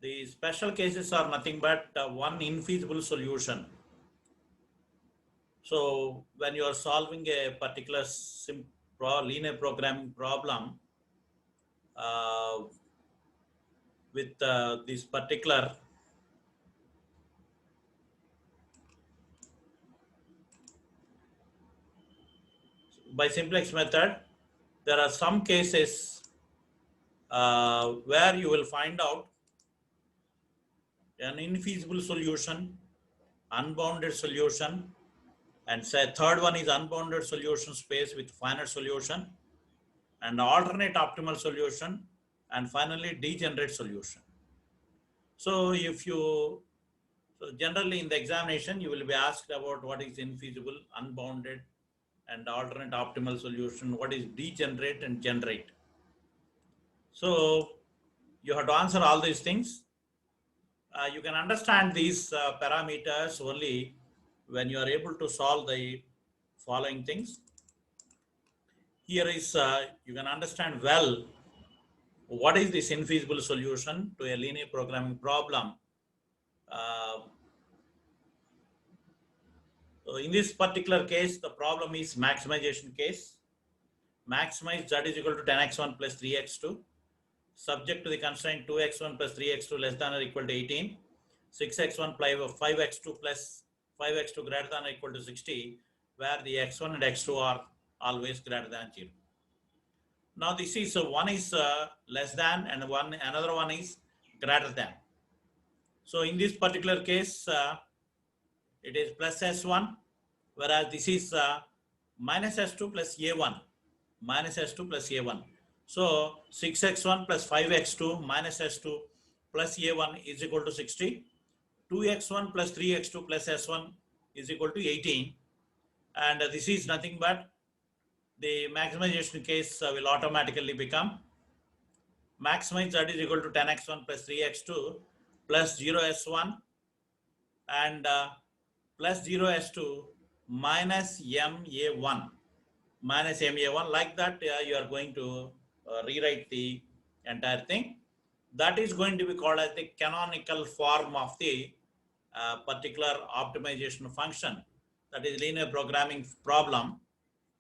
The special cases are nothing but one infeasible solution. So when you are solving a particular linear programming problem with this particular by simplex method, there are some cases where you will find out an infeasible solution, unbounded solution, and say third one is unbounded solution space with finite solution, and alternate optimal solution, and finally degenerate solution. So if you, so generally in the examination, you will be asked about what is infeasible, unbounded, and alternate optimal solution, what is degenerate and generate. So you have to answer all these things. You can understand these parameters only when you are able to solve the following things. Here is, you can understand well what is this infeasible solution to a linear programming problem. So in this particular case, the problem is maximization case. Maximize z is equal to 10x1 plus 3x2, subject to the constraint 2x1 plus 3x2 less than or equal to 18, 6x1 plus 5x2 plus 5x2 greater than or equal to 60, where the x1 and x2 are always greater than 0. Now this is one is less than and another one is greater than. So in this particular case, it is plus S1, whereas this is minus S2 plus A1, minus S2 plus A1. So 6x1 plus 5x2 minus S2 plus A1 is equal to 60. 2x1 plus 3x2 plus S1 is equal to 18. And this is nothing but the maximization case will automatically become maximize z is equal to 10x1 plus 3x2 plus 0s1 and plus 0s2 minus ma1 minus ma1. Like that, you are going to rewrite the entire thing. That is going to be called as the canonical form of the particular optimization function, that is linear programming problem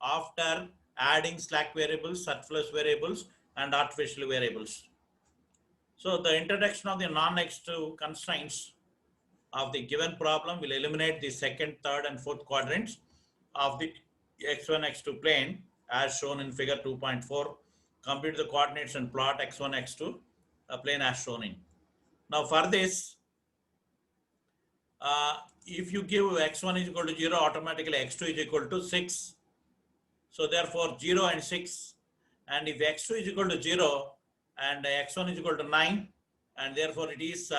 after adding slack variables, surplus variables, and artificial variables. So the introduction of the non-negative constraints of the given problem will eliminate the second, third, and fourth quadrants of the x1, x2 plane as shown in figure 2.4. Compute the coordinates and plot x1, x2 plane as shown in. Now for this, if you give x1 is equal to 0, automatically x2 is equal to 6. So therefore 0 and 6, and if x2 is equal to 0 and x1 is equal to 9, and therefore it is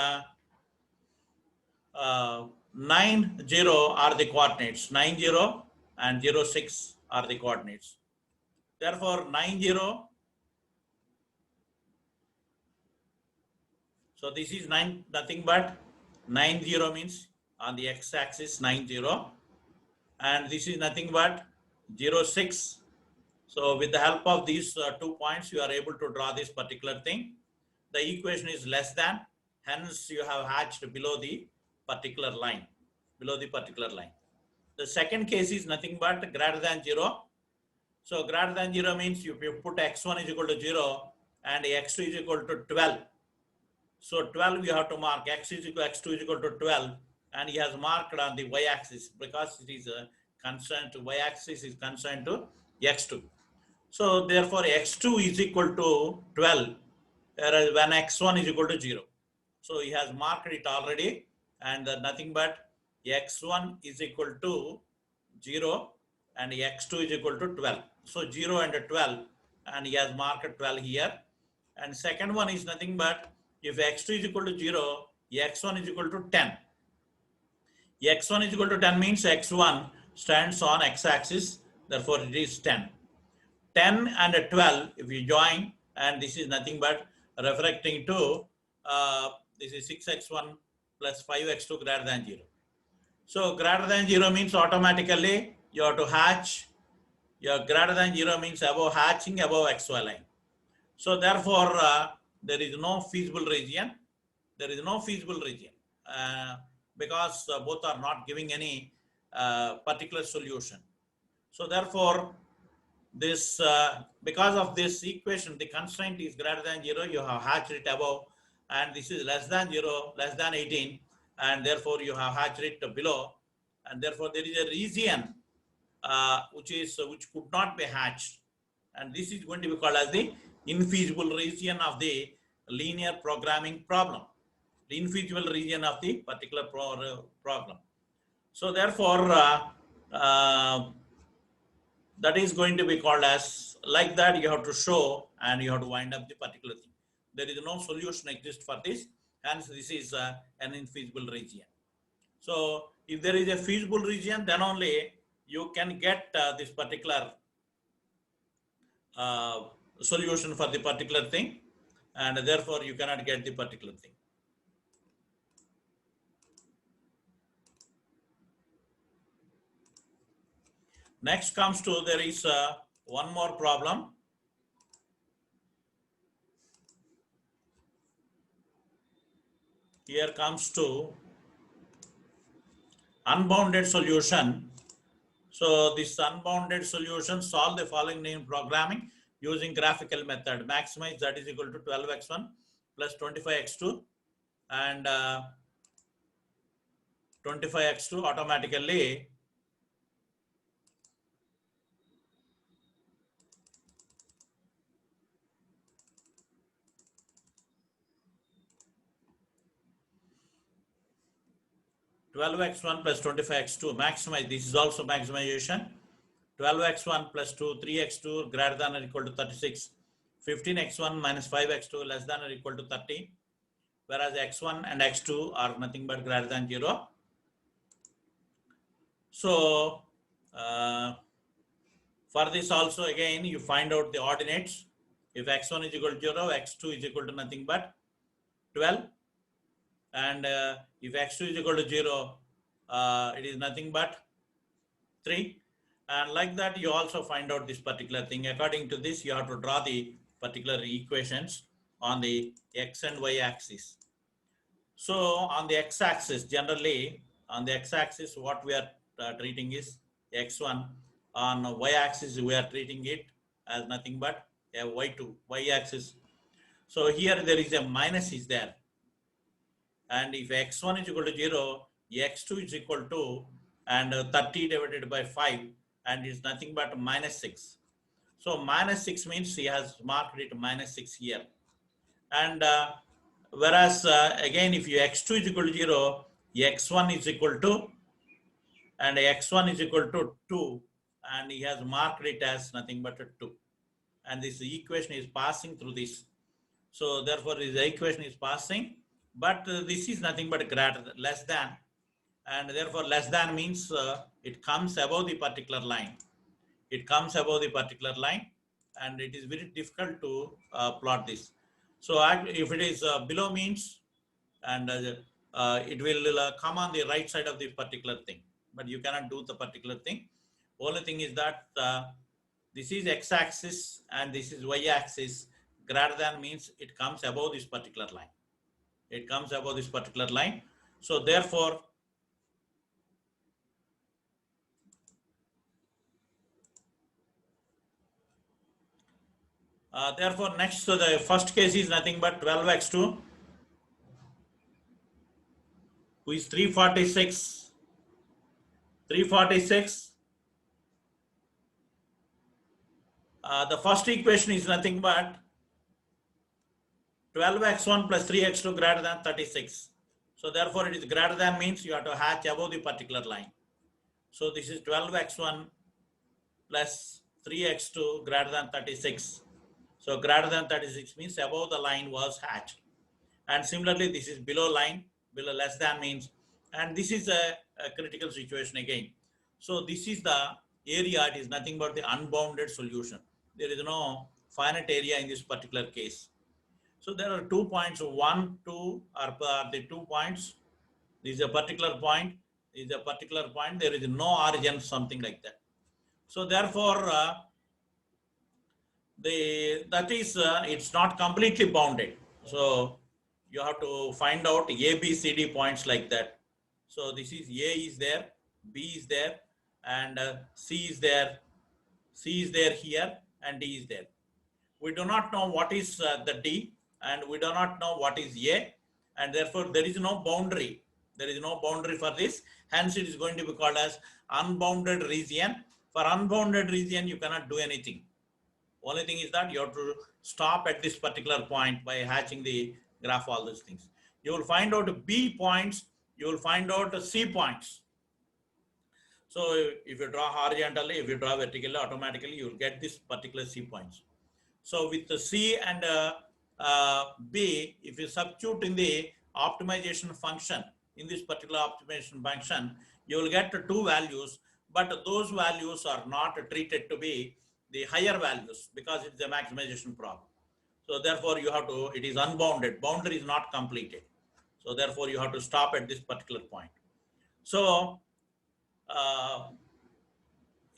9, 0 are the coordinates, 9, 0 and 0, 6 are the coordinates. Therefore 9, 0, so this is 9, nothing but 9, 0 means on the x-axis 9, 0, and this is nothing but 0, 6. So with the help of these 2 points, you are able to draw this particular thing. The equation is less than, hence you have hatched below the particular line, below the particular line. The second case is nothing but greater than 0. So greater than 0 means if you put x1 is equal to 0 and x2 is equal to 12. So 12 you have to mark, x2 is equal to 12, and he has marked on the y-axis because it is a concerned to y-axis is concerned to x2. So therefore x2 is equal to 12, whereas when x1 is equal to 0. So he has marked it already, and nothing but x1 is equal to 0 and x2 is equal to 12. So 0 and 12, and he has marked 12 here. And second one is nothing but if x2 is equal to 0, x1 is equal to 10. x1 is equal to 10 means x1 stands on x-axis, therefore it is 10. 10 and 12 if you join, and this is nothing but reflecting to this is 6x1 plus 5x2 greater than 0. So greater than 0 means automatically you have to hatch. Your greater than 0 means above hatching above xy line. So therefore there is no feasible region. There is no feasible region because both are not giving any particular solution. So therefore, this because of this equation, the constraint is greater than 0, you have hatched it above, and this is less than 0, less than 18, and therefore you have hatched it below, and therefore there is a region which could not be hatched, and this is going to be called as the infeasible region of the linear programming problem, the infeasible region of the particular problem. So therefore, that is going to be called as like that. You have to show and you have to wind up the particular thing. There is no solution exist for this, hence this is an infeasible region. So if there is a feasible region, then only you can get this particular solution for the particular thing, and therefore you cannot get the particular thing. Next comes to, there is one more problem. Here comes to unbounded solution. So this unbounded solution, solve the following in programming using graphical method. Maximize z is equal to 12x1 plus 25x2 and 25x2 automatically (12x1 plus 25x2) maximize. This is also maximization. 12x1 plus 2, 3x2 greater than or equal to 36. 15x1 minus 5x2 less than or equal to 30. Whereas x1 and x2 are nothing but greater than 0. So for this also again you find out the ordinates. If x1 is equal to 0, x2 is equal to nothing but 12. And if x2 is equal to 0, it is nothing but 3. And like that you also find out this particular thing. According to this, you have to draw the particular equations on the x and y axis. So on the x-axis, generally on the x-axis what we are treating is x1. On y-axis we are treating it as nothing but a y2, y-axis. So here there is a minus is there. And if x1 is equal to 0, x2 is equal to and 30 divided by 5, and it's nothing but minus 6. So minus 6 means he has marked it minus 6 here. And whereas again, if you x2 is equal to 0, x1 is equal to, and x1 is equal to 2, and he has marked it as nothing but a 2. And this equation is passing through this. So therefore, this equation is passing, but this is nothing but greater, less than. And therefore less than means it comes above the particular line. It comes above the particular line, and it is very difficult to plot this. So if it is below means, and it will come on the right side of the particular thing, but you cannot do the particular thing. Only thing is that this is x-axis and this is y-axis. Greater than means it comes above this particular line. It comes above this particular line. So therefore, next to the first case is nothing but 12x2, who is 346. 346. The first equation is nothing but 12x1 plus 3x2 greater than 36. So therefore it is greater than means you have to hatch above the particular line. So this is 12x1 plus 3x2 greater than 36. So greater than 36 means above the line was hatched. And similarly, this is below line, below less than means, and this is a critical situation again. So this is the area, it is nothing but the unbounded solution. There is no finite area in this particular case. So there are 2 points, 1, 2 are the 2 points. This is a particular point, is a particular point, there is no origin, something like that. So therefore, it's not completely bounded. So you have to find out A, B, C, D points like that. So this is A is there, B is there, and C is there, C is there here, and D is there. We do not know what is the D, and we do not know what is A, and therefore there is no boundary. There is no boundary for this. Hence, it is going to be called as unbounded region. For unbounded region, you cannot do anything. Only thing is that you have to stop at this particular point by hatching the graph, all these things. You will find out B points, you will find out C points. So if you draw horizontally, if you draw vertically, automatically you will get this particular C points. So with the C and B, if you substitute in the optimization function, in this particular optimization function, you will get two values, but those values are not treated to be the higher values because it's a maximization problem. So therefore you have to, it is unbounded, boundary is not completed. So therefore you have to stop at this particular point. So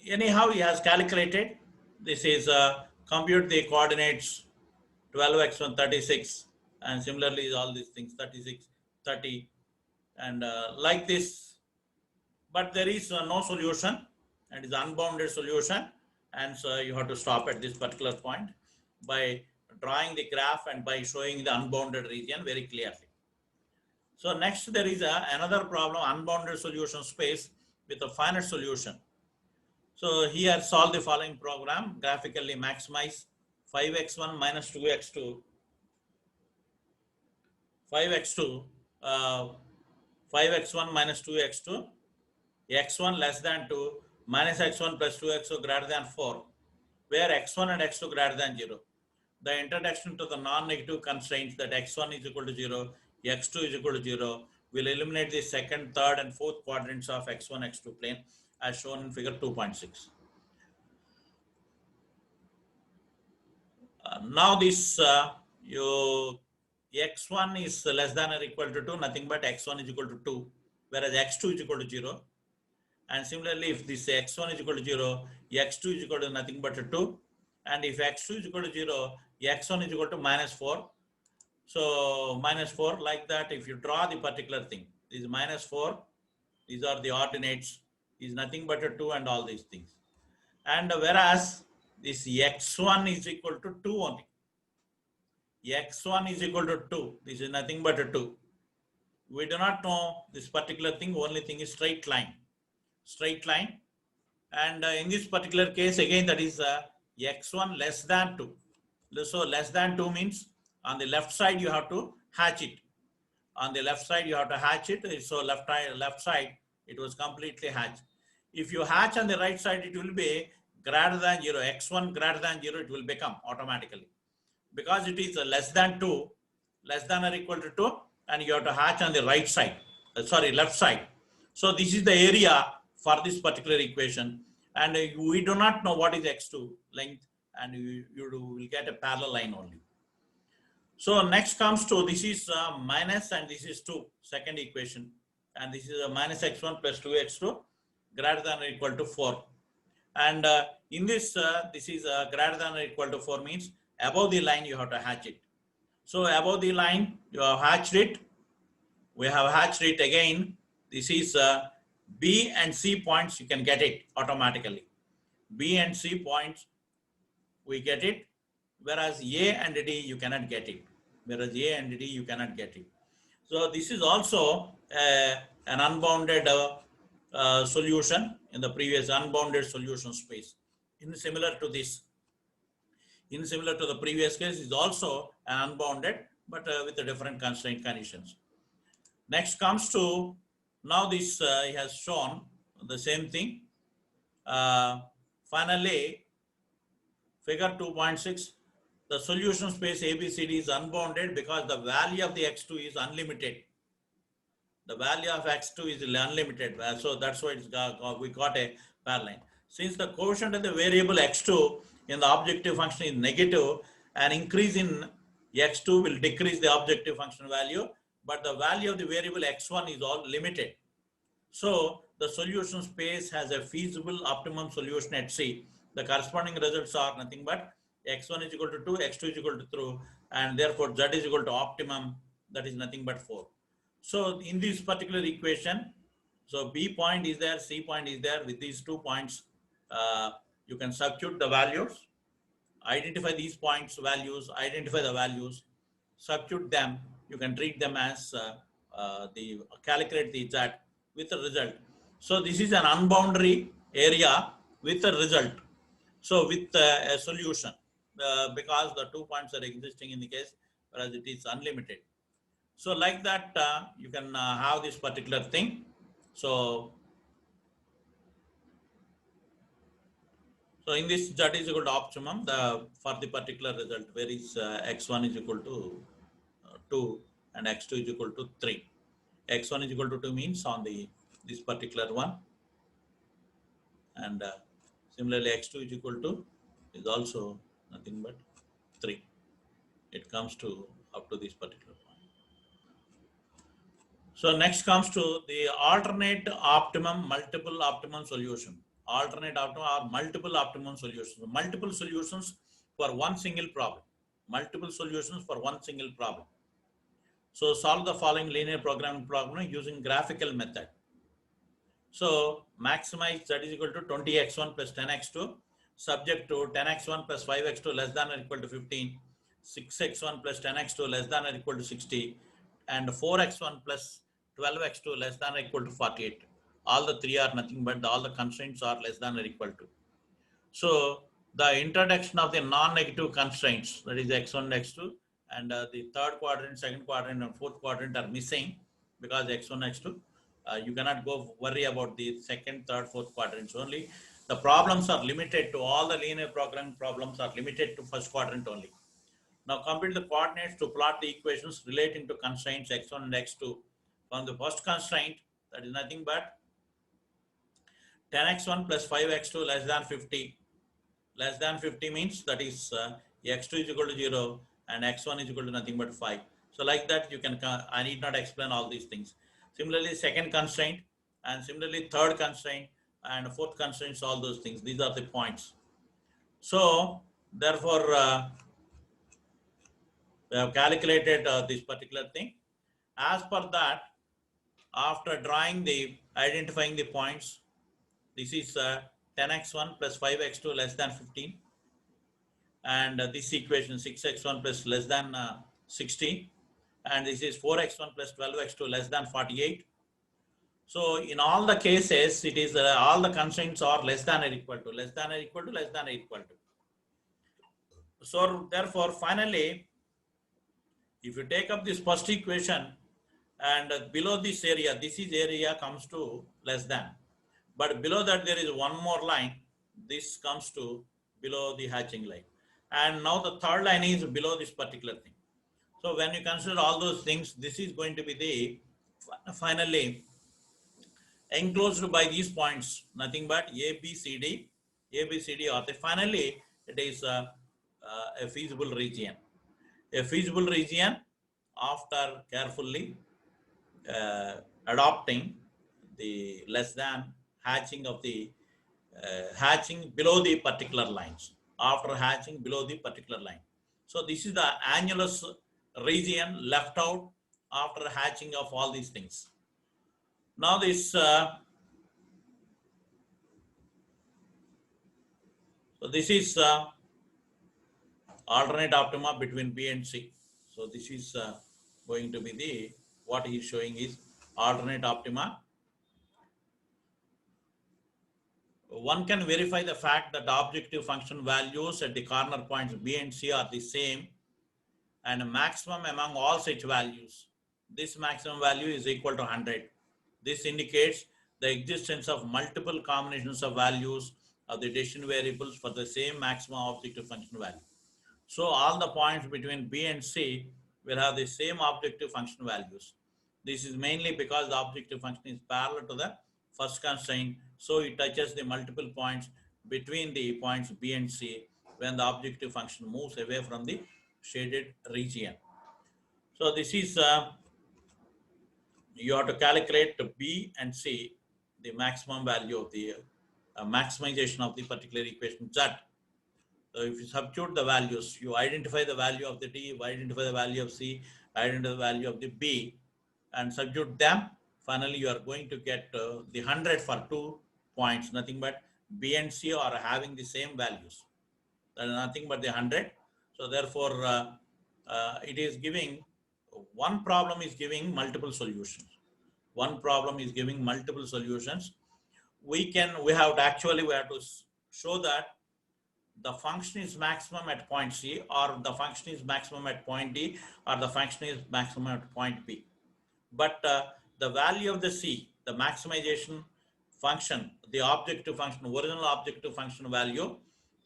anyhow, he has calculated, this is compute the coordinates 12x1 36, and similarly all these things 36 30, and like this, but there is no solution, and it is unbounded solution, and so you have to stop at this particular point by drawing the graph and by showing the unbounded region very clearly. So next there is another problem, unbounded solution space with a finite solution. So here solve the following program, graphically maximize 5x1 minus 2x2, 5x2, 5x1 minus 2x2, x1 less than 2, minus x1 plus 2x2 greater than 4, where x1 and x2 greater than 0. The introduction to the non-negative constraints that x1 is equal to 0, x2 is equal to 0 will eliminate the second, third, and fourth quadrants of x1, x2 plane as shown in figure 2.6. Now this x1 is less than or equal to 2, nothing but x1 is equal to 2, whereas x2 is equal to 0. And similarly, if this x1 is equal to 0, x2 is equal to nothing but 2. And if x2 is equal to 0, x1 is equal to minus 4. So minus 4, like that, if you draw the particular thing, this is minus 4, these are the ordinates, is nothing but 2 and all these things. And whereas this x1 is equal to 2 only. x1 is equal to 2. This is nothing but 2. We do not know this particular thing. Only thing is straight line. Straight line. And in this particular case, again, that is x1 less than 2. So less than 2 means on the left side, you have to hatch it. On the left side, you have to hatch it. So left side, it was completely hatched. If you hatch on the right side, it will be greater than 0, x1 greater than 0, it will become automatically. Because it is less than 2, less than or equal to 2, and you have to hatch on the right side, left side. So this is the area for this particular equation. And we do not know what is x2 length, and you will get a parallel line only. So next comes to, this is minus and this is 2, second equation. And this is a minus x1 plus 2x2 greater than or equal to 4. And in this, this is greater than or equal to 4 means above the line you have to hatch it. So above the line you have hatched it. We have hatched it again. This is B and C points, you can get it automatically. B and C points, we get it. Whereas A and D, you cannot get it. Whereas A and D, you cannot get it. So this is also an unbounded solution in the previous unbounded solution space. Similar to this. Similar to the previous case is also an unbounded, but with a different constraint conditions. Next comes to, now this he has shown the same thing. Finally, figure 2.6, the solution space ABCD is unbounded because the value of the x2 is unlimited. The value of x2 is unlimited. So that's why we got a parallel. Since the quotient of the variable x2 in the objective function is negative, an increase in x2 will decrease the objective function value, but the value of the variable x1 is all limited. So the solution space has a feasible optimum solution at C. The corresponding results are nothing but x1 is equal to 2, x2 is equal to 3, and therefore z is equal to optimum that is nothing but 4. So in this particular equation, so B point is there, C point is there. With these 2 points, you can substitute the values, identify these points values, identify the values, substitute them. You can treat them as the calculate the z with a result. So this is an unboundary area with a result. So with a solution, because the 2 points are existing in the case, whereas it is unlimited. So like that, you can have this particular thing. So in this z is equal to optimum for the particular result, where is x1 is equal to 2 and x2 is equal to 3. x1 is equal to 2 means on this particular one, and similarly x2 is equal to is also nothing but 3. It comes to up to this particular point. So next comes to the alternate optimum, multiple optimum solution. Alternate optimum or multiple optimum solutions. Multiple solutions for one single problem. Multiple solutions for one single problem. So solve the following linear programming problem using graphical method. So maximize z is equal to 20x1 plus 10x2, subject to 10x1 plus 5x2 less than or equal to 15, 6x1 plus 10x2 less than or equal to 60, and 4x1 plus 12x2 less than or equal to 48. All the three are nothing but all the constraints are less than or equal to. So the introduction of the non-negative constraints, that is x1 and x2, and the third quadrant, second quadrant, and fourth quadrant are missing because x1, x2. You cannot go worry about the second, third, fourth quadrants only. The problems are limited to all the linear programming problems are limited to first quadrant only. Now compute the coordinates to plot the equations relating to constraints x1 and x2. From the first constraint, that is nothing but 10x1 plus 5x2 less than 50. Less than 50 means that is x2 is equal to 0 and x1 is equal to nothing but 5. So like that you can, I need not explain all these things. Similarly, second constraint, and similarly third constraint and fourth constraints, all those things. These are the points. So therefore, we have calculated this particular thing. As per that, after drawing the, identifying the points, this is 10x1 plus 5x2 less than 15. And this equation 6x1 plus less than 60. And this is 4x1 plus 12x2 less than 48. So in all the cases, it is all the constraints are less than or equal to, less than or equal to, less than or equal to. So therefore, finally, if you take up this first equation and below this area, this is area comes to less than. But below that, there is one more line. This comes to below the hatching line. And now the third line is below this particular thing. So when you consider all those things, this is going to be the finally enclosed by these points, nothing but A, B, C, D. A, B, C, D are the finally it is a feasible region. A feasible region after carefully adopting the less than hatching of the hatching below the particular lines, after hatching below the particular line. So this is the annulus region left out after hatching of all these things. Now this so this is alternate optima between B and C. So this is going to be the, what he is showing is alternate optima. One can verify the fact that the objective function values at the corner points B and C are the same and maximum among all such values. This maximum value is equal to 100. This indicates the existence of multiple combinations of values of the decision variables for the same maximum objective function value. So all the points between B and C will have the same objective function values. This is mainly because the objective function is parallel to the first constraint, so it touches the multiple points between the points B and C when the objective function moves away from the shaded region. So this is, you have to calculate the B and C, the maximum value of the maximization of the particular equation Z. So if you substitute the values, you identify the value of the D, you identify the value of C, identify the value of the B and substitute them. Finally, you are going to get the 100 for 2 points. Nothing but B and C are having the same values. That is nothing but the 100. So therefore, it is giving, one problem is giving multiple solutions. One problem is giving multiple solutions. We have to show that the function is maximum at point C, or the function is maximum at point D, or the function is maximum at point B. But the value of the C, the maximization function, the objective function, original objective function value,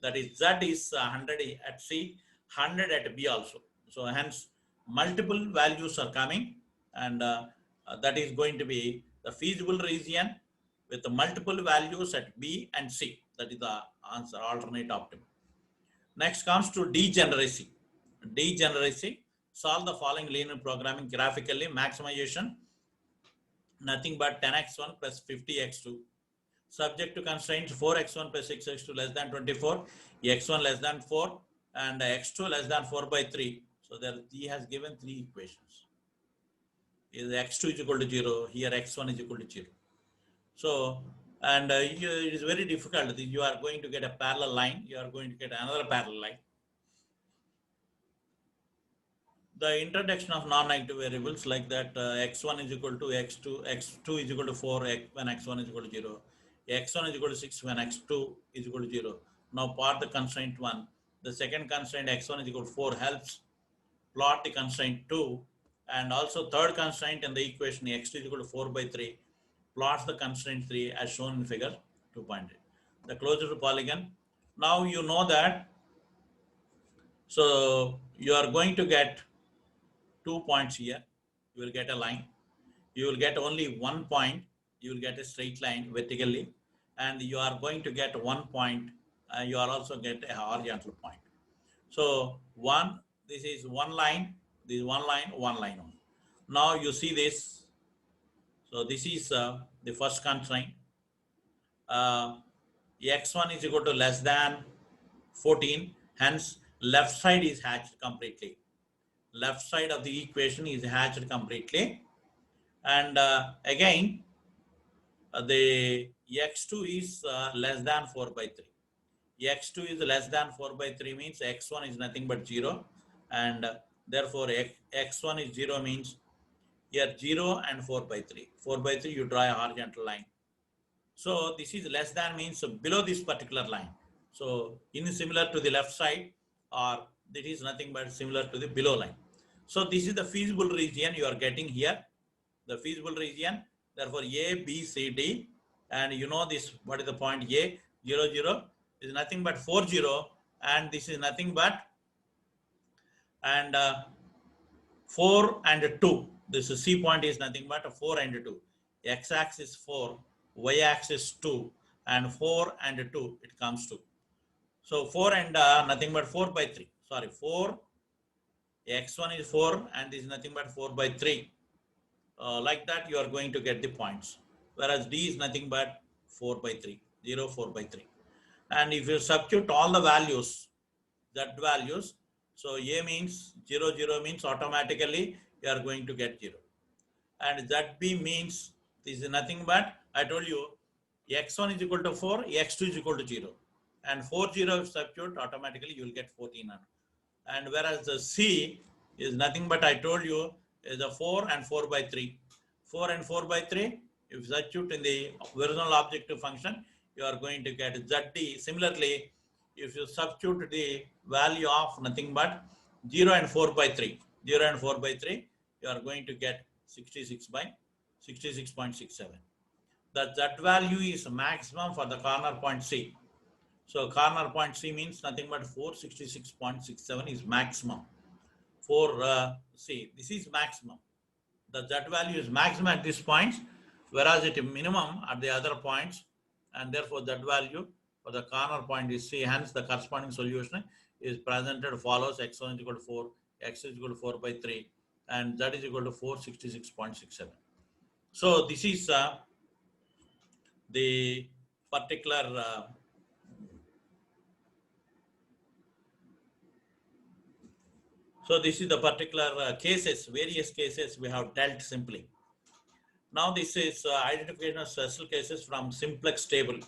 that is Z is 100 at C, 100 at B also. So hence multiple values are coming, and that is going to be the feasible region with the multiple values at B and C. That is the answer, alternate optimum. Next comes to degeneracy. Degeneracy, solve the following linear programming graphically. Maximization, nothing but 10x1 plus 50x2. Subject to constraints 4x1 plus 6x2 less than 24, x1 less than 4, and x2 less than 4 by 3. So there he has given 3 equations. Is x2 is equal to 0, here x1 is equal to 0. So, and it is very difficult. You are going to get a parallel line, you are going to get another parallel line. The introduction of non-negative variables like that, x1 is equal to x2, x2 is equal to 4 when x1 is equal to 0, x1 is equal to 6 when x2 is equal to 0. Now plot the constraint 1. The second constraint x1 is equal to 4 helps plot the constraint 2, and also third constraint in the equation x2 is equal to 4 by 3 plots the constraint 3 as shown in figure 2.8. The closure to polygon. Now you know that, so you are going to get 2 points here. You will get a line. You will get only 1 point. You will get a straight line vertically, and you are going to get 1 point. You are also get a horizontal point. So this is one line. This is one line only. Now you see this. So this is the first constraint. X1 is equal to less than 14. Hence, left side is hatched completely. Left side of the equation is hatched completely. And again, the x2 is less than 4 by 3. X2 is less than 4 by 3 means x1 is nothing but 0. And therefore, x1 is 0 means here 0 and 4 by 3. 4 by 3, you draw a horizontal line. So this is less than means below this particular line. So in similar to the left side, or that is nothing but similar to the below line. So this is the feasible region you are getting here. The feasible region, therefore A, B, C, D, and you know this, what is the point A, 0, 0 is nothing but 4, 0, and this is nothing but, and 4 and 2. This C point is nothing but 4 and 2. X-axis 4, Y-axis 2, and 4 and 2 it comes to. So 4 and nothing but 4 by 3. Sorry, 4, x1 is 4, and this is nothing but 4 by 3. Like that, you are going to get the points. Whereas D is nothing but 4 by 3, 0, 4 by 3. And if you substitute all the values, Z values, so A means 0, 0 means automatically you are going to get 0. And ZB means this is nothing but, I told you, x1 is equal to 4, x2 is equal to 0. And 4, 0 substitute, automatically you will get 14. And whereas the C is nothing but, I told you, is a 4 and 4 by 3. 4 and 4 by 3, if you substitute in the original objective function, you are going to get ZD. Similarly, if you substitute the value of nothing but 0 and 4 by 3, 0 and 4 by 3, you are going to get 66 by 66.67. The Z value is maximum for the corner point C. So corner point C means nothing but 466.67 is maximum. For C, this is maximum. The Z value is maximum at this point, whereas it is minimum at the other points, and therefore Z value for the corner point is C. Hence, the corresponding solution is presented follows: x1 is equal to 4, x is equal to 4 by 3, and Z is equal to 466.67. So this is the particular So this is the particular cases, various cases we have dealt simply. Now this is identification of special cases from simplex table.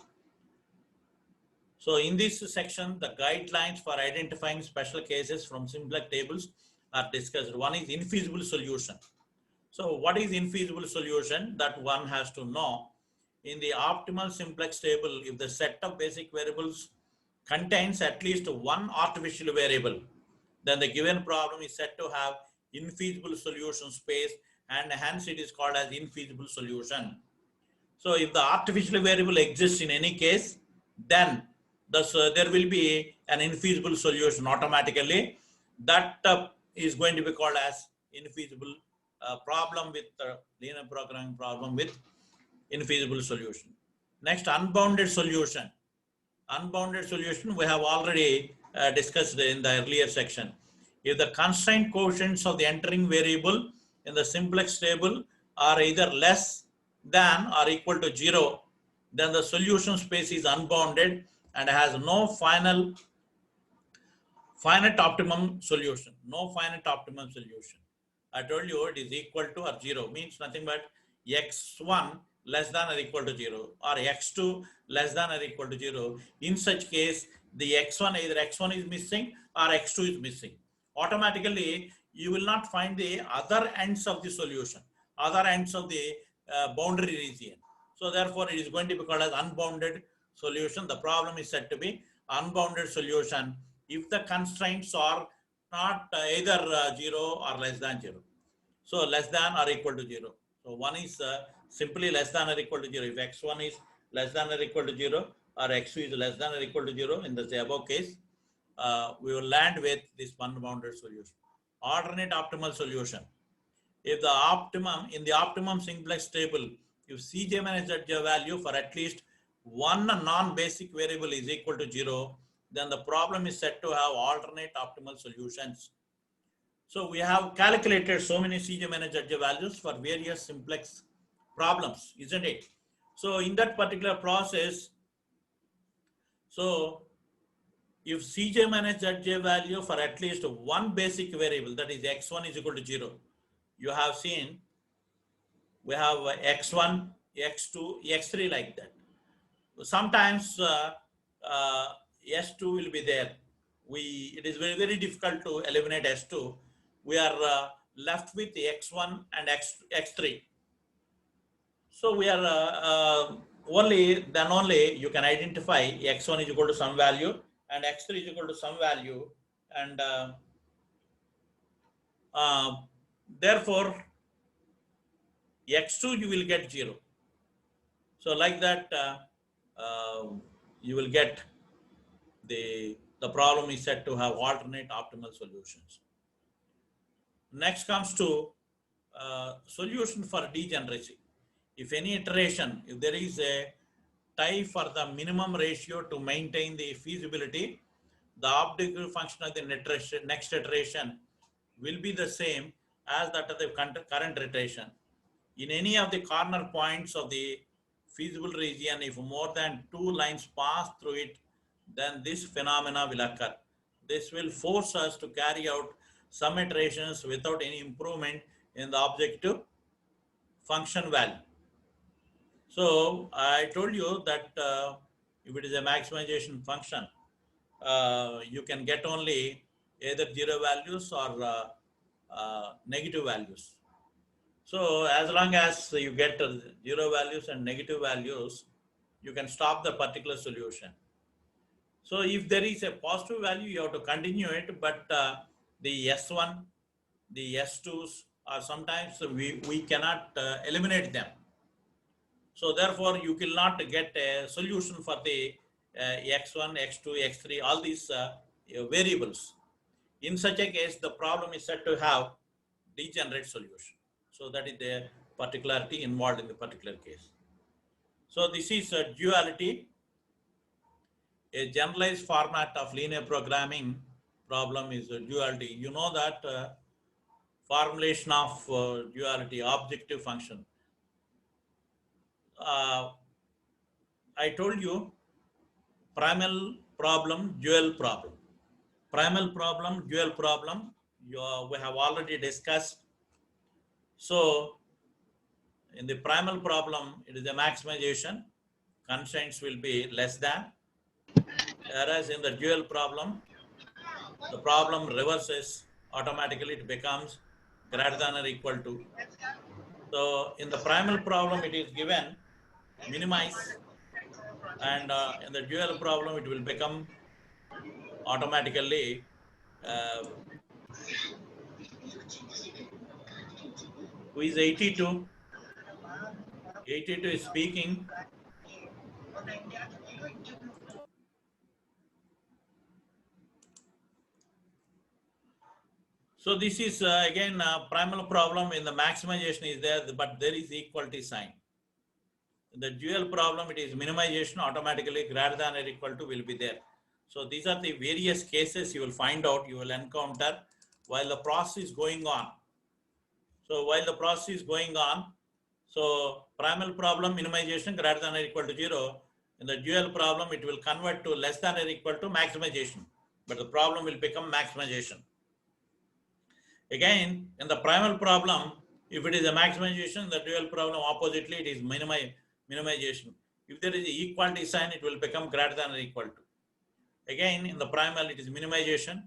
So in this section, the guidelines for identifying special cases from simplex tables are discussed. One is infeasible solution. So what is infeasible solution? That one has to know. In the optimal simplex table, if the set of basic variables contains at least one artificial variable, then the given problem is said to have infeasible solution space, and hence it is called as infeasible solution. So if the artificial variable exists in any case, then there will be an infeasible solution automatically. That is going to be called as infeasible problem with linear programming problem with infeasible solution. Next, unbounded solution. Unbounded solution we have already discussed in the earlier section. If the constraint coefficients of the entering variable in the simplex table are either less than or equal to 0, then the solution space is unbounded and has no finite optimum solution. No finite optimum solution. I told you it is equal to or 0 means nothing but x1 less than or equal to 0 or x2 less than or equal to 0. In such case, the x1, either x1 is missing or x2 is missing. Automatically, you will not find the other ends of the solution, other ends of the boundary region. So therefore, it is going to be called as unbounded solution. The problem is said to be unbounded solution if the constraints are not either 0 or less than 0. So less than or equal to 0. So one is simply less than or equal to 0. If x1 is less than or equal to 0 or x2 is less than or equal to 0 in the above case, we will land with this unbounded solution. Alternate optimal solution. If the optimum, in the optimum simplex table, if Cj minus Zj value for at least one non-basic variable is equal to 0, then the problem is said to have alternate optimal solutions. So we have calculated so many Cj minus Zj values for various simplex problems, isn't it? So in that particular process, so if Cj minus Zj value for at least one basic variable, that is x1 is equal to 0, you have seen we have x1, x2, x3 like that. Sometimes S2 will be there. It is very, very difficult to eliminate S2. We are left with X1 and X3. So we are only you can identify X1 is equal to some value and X3 is equal to some value, and therefore X2 you will get 0. So like that you will get the problem is said to have alternate optimal solutions. Next comes to solution for degeneracy. If any iteration, if there is a tie for the minimum ratio to maintain the feasibility, the objective function of the next iteration will be the same as that of the current iteration. In any of the corner points of the feasible region, if more than 2 lines pass through it, then this phenomena will occur. This will force us to carry out some iterations without any improvement in the objective function value. So I told you that if it is a maximization function, you can get only either 0 values or negative values. So as long as you get 0 values and negative values, you can stop the particular solution. So if there is a positive value, you have to continue it, but the S1, the S2s, or sometimes we cannot eliminate them. So therefore, you will not get a solution for the X1, X2, X3, all these variables. In such a case, the problem is said to have degenerate solution. So that is the particularity involved in the particular case. So this is a duality. A generalized format of linear programming problem is a duality. You know that formulation of duality, objective function. I told you primal problem, dual problem. Primal problem, dual problem. we have already discussed. So in the primal problem, it is a maximization. Constraints will be less than. Whereas in the dual problem, the problem reverses automatically. It becomes greater than or equal to. So in the primal problem, it is given minimize, and in the dual problem, it will become automatically who is 82. 82 is speaking. So this is again primal problem. In the maximization is there, but there is equality sign. In the dual problem, it is minimization, automatically greater than or equal to will be there. So these are the various cases you will find out, you will encounter while the process is going on. So while the process is going on, so primal problem, minimization greater than or equal to 0. In the dual problem, it will convert to less than or equal to maximization, but the problem will become maximization. Again, in the primal problem, if it is a maximization, the dual problem oppositely, it is minimization. If there is an equality sign, it will become greater than or equal to. Again, in the primal, it is minimization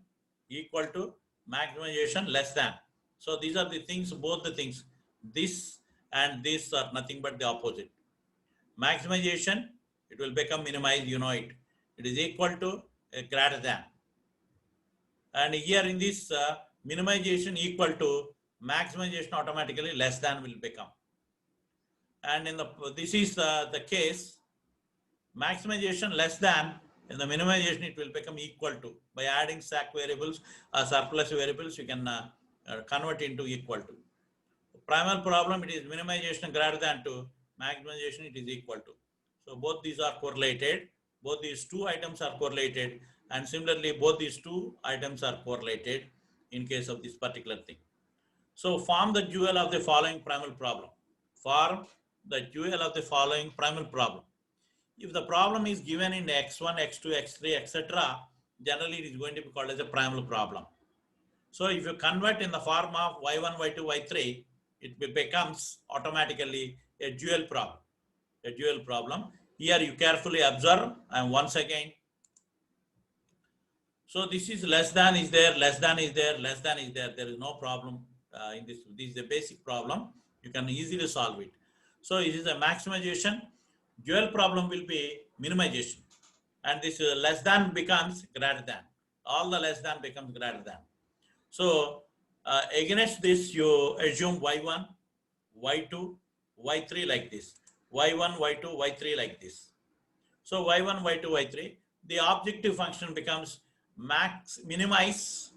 equal to maximization less than. So these are the things, both the things. This and this are nothing but the opposite. Maximization, it will become minimized, you know it. It is equal to greater than. And here in this minimization equal to maximization, automatically less than will become. And in the this is the case, maximization less than, in the minimization it will become equal to. By adding SAC variables, surplus variables, you can convert into equal to. Primal problem, it is minimization greater than to, maximization it is equal to. So both these are correlated. Both these two items are correlated, and similarly both these two items are correlated in case of this particular thing. So form the dual of the following primal problem. Form the dual of the following primal problem. If the problem is given in x1, x2, x3, etc., generally it is going to be called as a primal problem. So if you convert in the form of y1, y2, y3, it becomes automatically a dual problem. A dual problem. Here you carefully observe, and once again, so this is less than is there, less than is there, less than is there. There is no problem in this. This is a basic problem. You can easily solve it. So it is a maximization. Dual problem will be minimization. And this less than becomes greater than. All the less than becomes greater than. So against this, you assume y1, y2, y3 like this. y1, y2, y3 like this. So y1, y2, y3, the objective function becomes minimize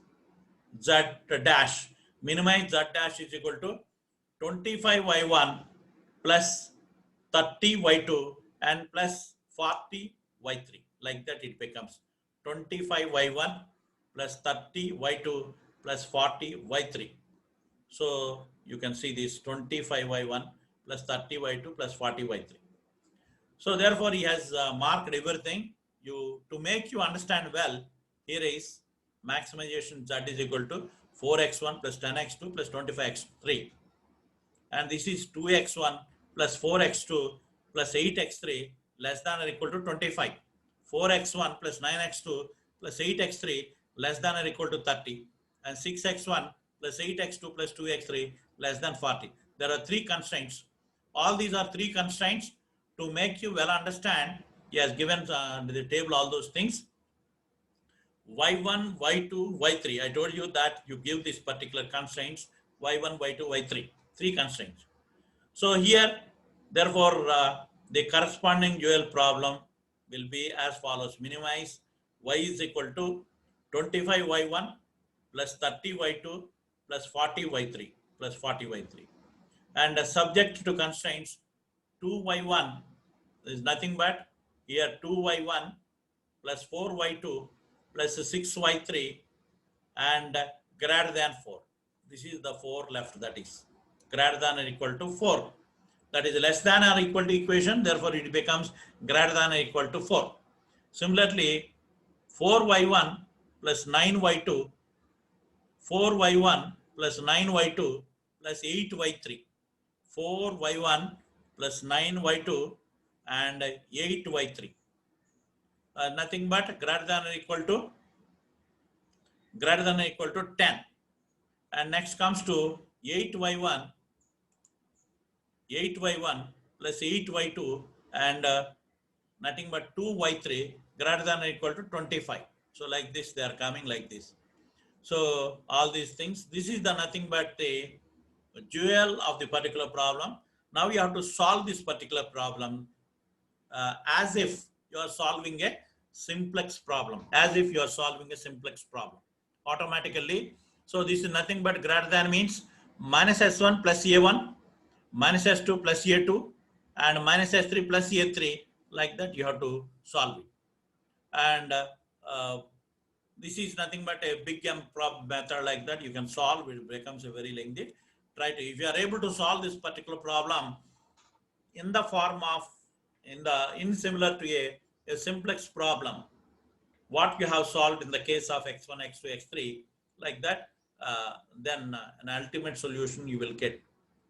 z dash. Minimize z dash is equal to 25y1 plus 30y2 and plus 40y3. Like that it becomes 25y1 plus 30y2 plus 40y3. So you can see this 25y1 plus 30y2 plus 40y3. So therefore he has marked everything. To make you understand well, here is maximization z is equal to 4x1 plus 10x2 plus 25x3. And this is 2x1 plus 4x2 plus 8x3 less than or equal to 25. 4x1 plus 9x2 plus 8x3 less than or equal to 30. And 6x1 plus 8x2 plus 2x3 less than 40. There are three constraints. All these are three constraints. To make you well understand, he has given the table all those things. y1, y2, y3. I told you that you give these particular constraints, y1, y2, y3. Three constraints. So here, therefore, the corresponding dual problem will be as follows. Minimize y is equal to 25y1 plus 30y2 plus 40y3 plus 40y3. And subject to constraints, 2y1 is nothing but here 2y1 plus 4y2 plus 6y3 and greater than 4. This is the 4 left, that is greater than or equal to 4. That is less than or equal to equation, therefore it becomes greater than or equal to 4. Similarly, 4y1 plus 9y2 4y1 plus 9y2 plus 8y3. 4y1 plus 9y2 and 8y3. Nothing but greater than or equal to 10. And next comes to 8y1 plus 8y2 and nothing but 2y3 greater than or equal to 25. So like this, they are coming like this. So all these things, this is the nothing but the dual of the particular problem. Now you have to solve this particular problem as if you are solving a simplex problem, automatically. So this is nothing but greater than means minus s1 plus a1, minus s2 plus a2, and minus s3 plus a3. Like that, you have to solve it. And this is nothing but a big M prob method. Like that, you can solve it. Becomes a very lengthy. Try to, if you are able to solve this particular problem in the form of in similar to a simplex problem, what you have solved in the case of x1, x2, x3, like that, then an ultimate solution you will get.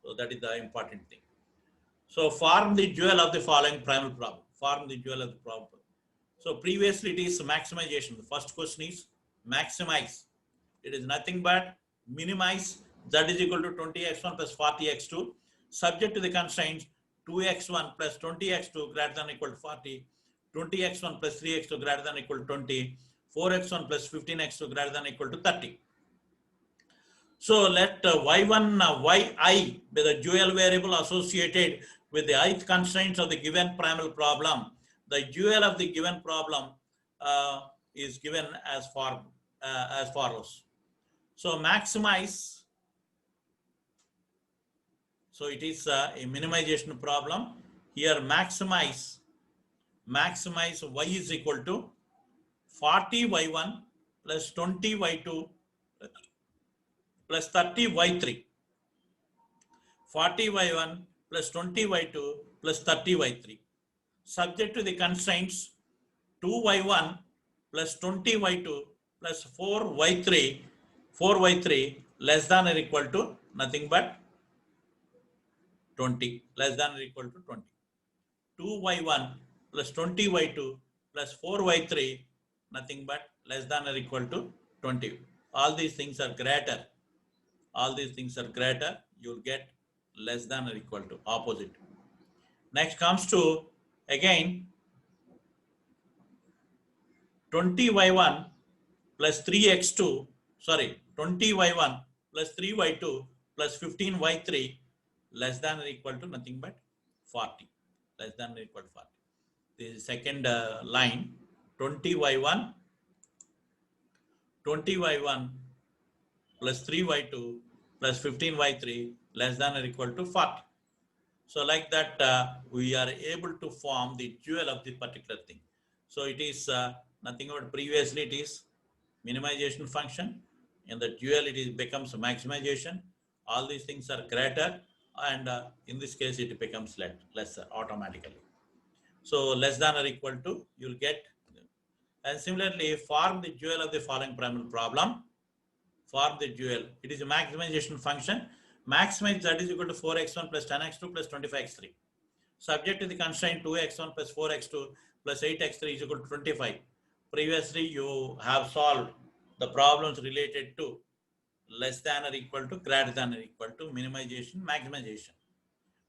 So that is the important thing. So form the dual of the following primal problem. Form the dual of the problem. So previously it is maximization. The first question is maximize. It is nothing but minimize z is equal to 20x1 plus 40x2 subject to the constraints 2x1 plus 20x2 greater than or equal to 40, 20x1 plus 3x2 greater than or equal to 20, 4x1 plus 15x2 greater than or equal to 30. So let y1, yi be the dual variable associated with the ith constraints of the given primal problem. The dual of the given problem is given as follows. So maximize. So it is a minimization problem. Here maximize y is equal to 40y1 plus 20y2 plus 30y3. 40y1 plus 20y2 plus 30y3. Subject to the constraints 2y1 plus 20y2 plus 4y3 less than or equal to nothing but 20, less than or equal to 20. 2y1 plus 20y2 plus 4y3 nothing but less than or equal to 20. All these things are greater. You'll get less than or equal to opposite. Next comes to again 20y1 plus 3x2, 20y1 plus 3y2 plus 15y3 less than or equal to nothing but 40, less than or equal to 40. This is second line, 20y1 plus 3y2 plus 15y3 less than or equal to 40. So like that, we are able to form the dual of the particular thing. So it is nothing but previously it is minimization function. In the dual, it becomes maximization. All these things are greater, and in this case, it becomes lesser automatically. So less than or equal to, you'll get. And similarly, form the dual of the following primal problem. Form the dual. It is a maximization function. Maximize z is equal to 4x1 plus 10x2 plus 25x3. Subject to the constraint 2x1 plus 4x2 plus 8x3 is equal to 25. Previously, you have solved the problems related to less than or equal to, greater than or equal to, minimization, maximization.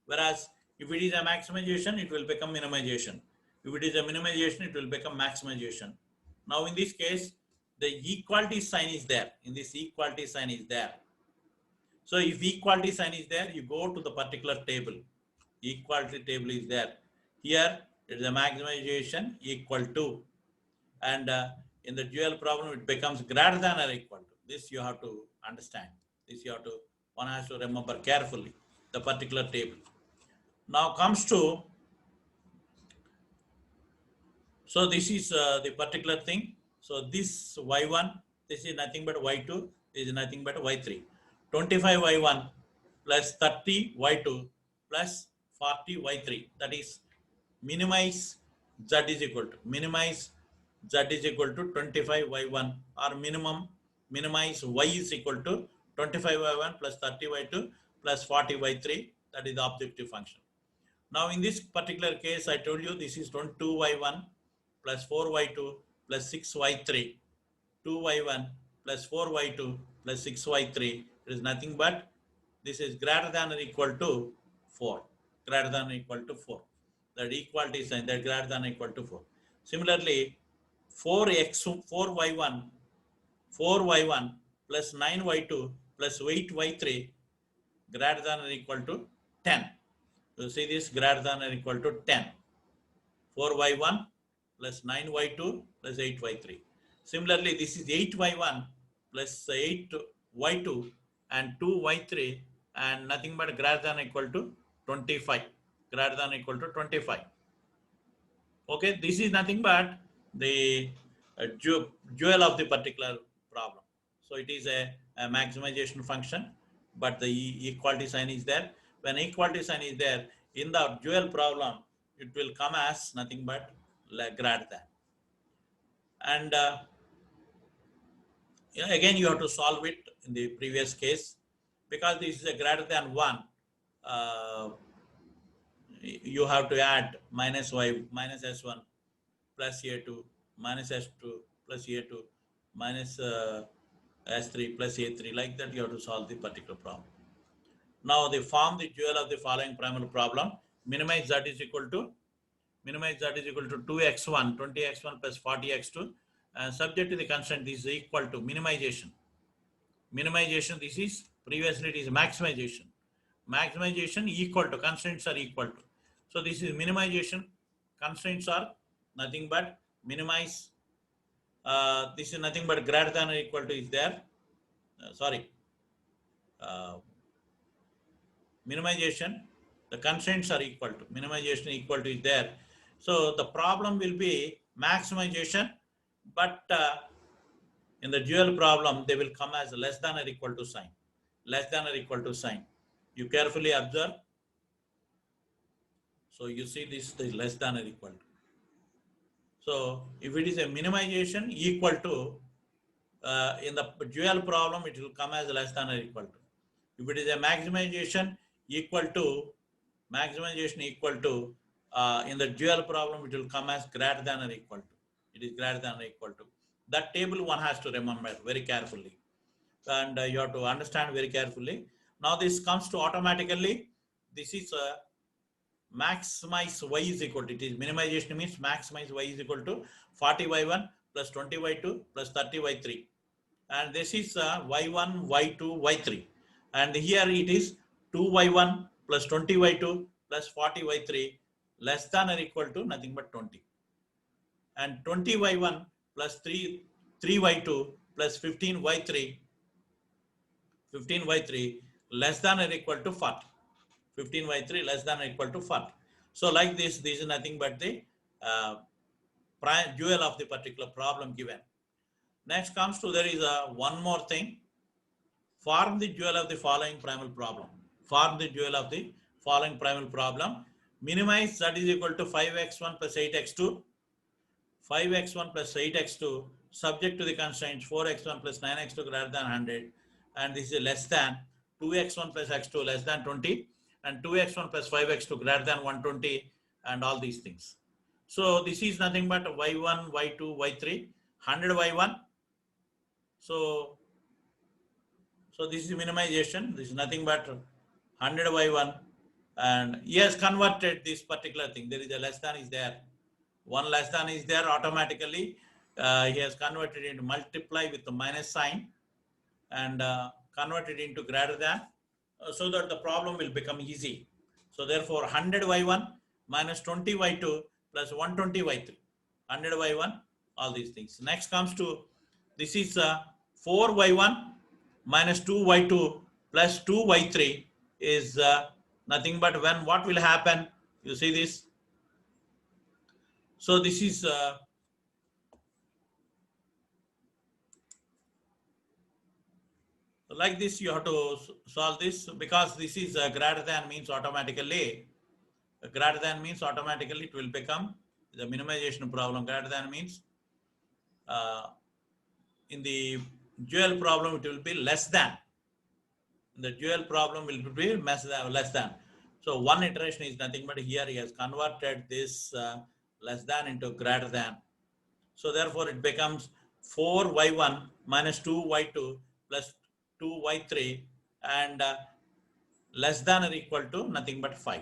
Whereas if it is a maximization, it will become minimization. If it is a minimization, it will become maximization. Now in this case, the equality sign is there. So if equality sign is there, you go to the particular table. Equality table is there. Here it is a maximization equal to, and in the dual problem it becomes greater than or equal to. This you have to understand. One has to remember carefully the particular table. Now comes to, so this is the particular thing. So this y1, this is nothing but y2, this is nothing but y3. 25y1 plus 30y2 plus 40y3. That is minimize z is equal to 25y1 or minimum minimize y is equal to 25y1 plus 30y2 plus 40y3. That is the objective function. Now in this particular case, I told you this is 22y1 plus 4y2 plus 6y3. 2y1 plus 4y2 plus 6y3. It is nothing but this is greater than or equal to 4. Greater than or equal to 4. That equality sign, that greater than or equal to 4. Similarly, 4y1 plus 9y2 plus 8y3 greater than or equal to 10. You see this greater than or equal to 10. 4y1 plus 9y2 plus 8y3. Similarly, this is 8y1 plus 8y2 and 2y3 and nothing but greater than or equal to 25. Greater than or equal to 25. Okay, this is nothing but the dual of the particular problem. So it is a maximization function, but the equality sign is there. When equality sign is there, in the dual problem, it will come as nothing but like greater than. And again, you have to solve it in the previous case. Because this is a greater than 1, you have to add minus y minus s1 plus a2 minus s2 plus a2 minus s3 plus a3. Like that, you have to solve the particular problem. Now they form the dual of the following primal problem. Minimize z is equal to 2x1, 20x1 plus 40x2. Subject to the constraint, this is equal to minimization. Minimization, this is previously it is maximization. Maximization equal to, constraints are equal to. So this is minimization. Constraints are nothing but minimize. This is nothing but greater than or equal to is there. Minimization, the constraints are equal to, minimization equal to is there. So the problem will be maximization, but in the dual problem, they will come as less than or equal to sign. Less than or equal to sign. You carefully observe. So you see this is less than or equal to. So if it is a minimization equal to, in the dual problem, it will come as less than or equal to. If it is a maximization equal to, in the dual problem, it will come as greater than or equal to. It is greater than or equal to. That table one has to remember very carefully. And you have to understand very carefully. Now this comes to automatically, this is maximize y is equal to, it is minimization means maximize y is equal to 40y1 plus 20y2 plus 30y3. And this is y1, y2, y3. And here it is 2y1 plus 20y2 plus 40y3 less than or equal to nothing but 20. And 20y1 plus 3y2 plus 15y3 less than or equal to 40. 15y3 less than or equal to 40. So like this is nothing but the dual of the particular problem given. Next comes to, there is one more thing. Form the dual of the following primal problem. Form the dual of the following primal problem. Minimize z is equal to 5x1 plus 8x2. 5x1 plus 8x2 subject to the constraints 4x1 plus 9x2 greater than 100. And this is less than 2x1 plus x2 less than 20. And 2x1 plus 5x2 greater than 120 and all these things. So this is nothing but y1, y2, y3, 100 y1. So this is minimization. This is nothing but 100 y1. And he has converted this particular thing. There is a less than is there. One less than is there automatically. He has converted into multiply with the minus sign and converted into greater than, so that the problem will become easy. So therefore 100 y1 minus 20 y2 plus 120 y3. 100 y1, all these things. Next comes to, this is 4 y1 minus 2 y2 plus 2 y3 is nothing but when what will happen, you see this. So this is like this, you have to solve this because this is greater than means automatically, it will become the minimization problem. Greater than means in the dual problem, it will be less than. The dual problem will be less than. So one iteration is nothing but here he has converted this less than into greater than. So therefore it becomes 4y1 minus 2y2 plus 2y3 and less than or equal to nothing but 5.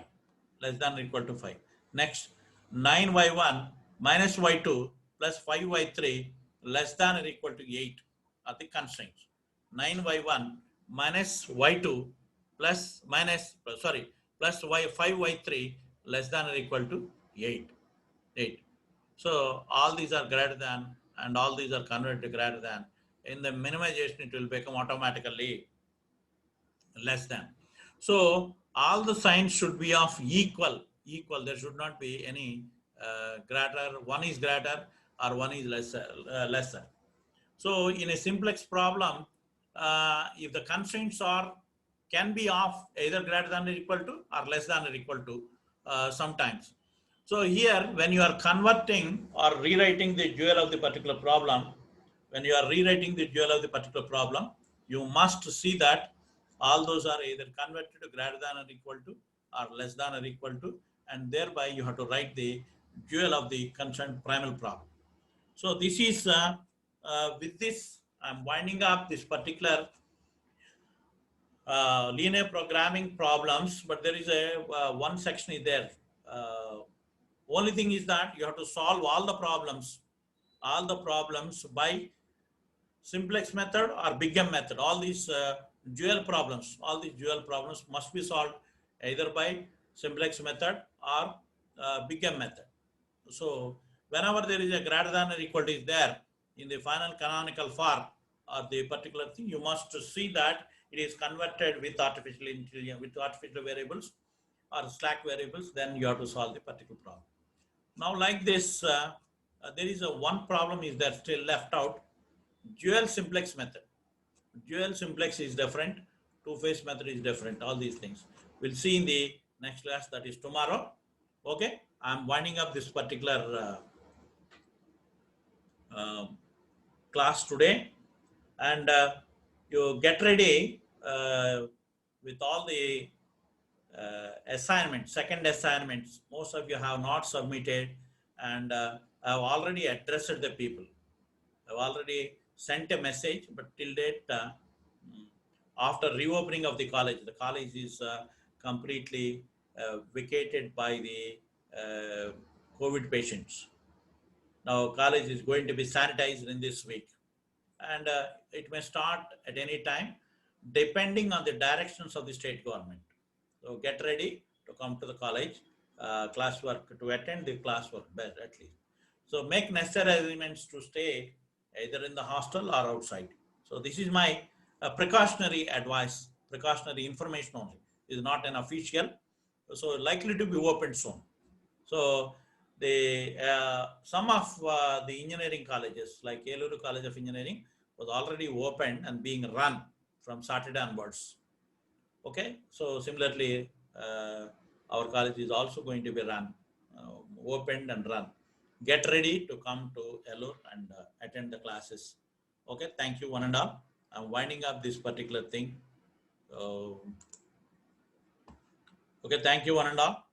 Less than or equal to 5. Next, 9y1 minus y2 plus 5y3 less than or equal to 8 are the constraints. 9y1 minus y2 plus plus 5y3 less than or equal to 8. 8. So all these are greater than and all these are converted to greater than. In the minimization, it will become automatically less than. So all the signs should be of equal. There should not be any greater. One is greater or one is lesser. So in a simplex problem, if the constraints can be of either greater than or equal to or less than or equal to sometimes. So here, when you are converting or rewriting the dual of the particular problem, you must see that all those are either converted to greater than or equal to or less than or equal to, and thereby you have to write the dual of the concerned primal problem. So this is with this, I'm winding up this particular linear programming problems, but there is a one section is there. Only thing is that you have to solve all the problems by simplex method or big M method. All these dual problems must be solved either by simplex method or big M method. So whenever there is a greater than or equal to is there in the final canonical form or the particular thing, you must see that it is converted with artificial intelligence, with artificial variables or slack variables, then you have to solve the particular problem. Now like this, there is a one problem is there still left out. Dual simplex method. Dual simplex is different. Two-phase method is different. All these things. We'll see in the next class, that is tomorrow. Okay. I'm winding up this particular class today. And you get ready with all the assignments, second assignments. Most of you have not submitted, and I've already addressed the people. I've already sent a message, but till date, after reopening of the college is completely vacated by the COVID patients. Now college is going to be sanitized in this week, and it may start at any time depending on the directions of the state government. So get ready to come to the college, classwork, to attend the classwork best at least. So make necessary arrangements to stay either in the hostel or outside. So this is my precautionary advice, precautionary information only. It is not an official. So likely to be opened soon. So the some of the engineering colleges like Eluru College of Engineering was already opened and being run from Saturday onwards. Okay, so similarly, our college is also going to be run, opened and run. Get ready to come to Elur and attend the classes. Okay, thank you one and all. I'm winding up this particular thing. Okay, thank you one and all.